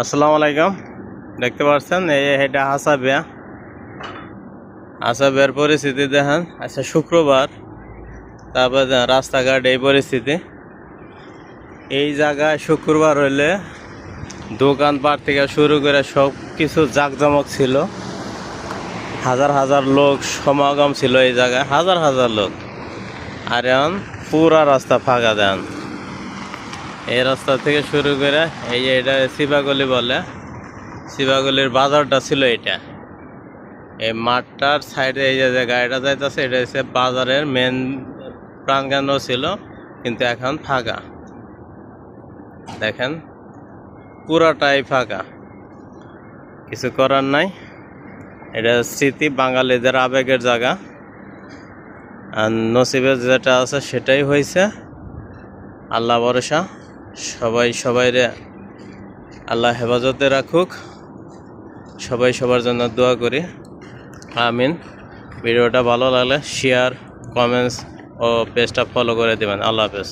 আসসালামু আলাইকুম। দেখতে পাচ্ছেন এটা হাসাবিয়া। হাসাবিয়ার পরিস্থিতি দেখেন। আচ্ছা, শুক্রবার, তারপর রাস্তাঘাট এই পরিস্থিতি। এই জায়গায় শুক্রবার হইলে দোকানপাট থেকে শুরু করে সব কিছু জাঁকজমক ছিল। হাজার হাজার লোক সমাগম ছিল এই জায়গায়, হাজার হাজার লোক। আর এখন পুরা রাস্তা ফাঁকা দেন। এই রাস্তা থেকে শুরু করে এই যে এটা শিবাগলি বলে, শিবাগলির বাজারটা ছিল এটা। এই মাঠটার সাইডে এই যে গাড়িটা যাইতেছে, এটা হচ্ছে বাজারের মেন প্রাঙ্গণ ছিল, কিন্তু এখন ফাঁকা। দেখেন পুরাটাই ফাঁকা, কিছু করার নাই। এটা স্মৃতি, বাঙালিদের আবেগের জায়গা। আর নসিবে যেটা আছে সেটাই হয়েছে। আল্লাহ ভরসা, সবাইরে আল্লাহ হেফাজতে রাখুক। সবাই সবার জন্য দোয়া করি, আমিন। ভিডিওটা ভালো লাগলে শেয়ার, কমেন্টস ও পেজটা ফলো করে দেবেন। আল্লাহ হাফেজ।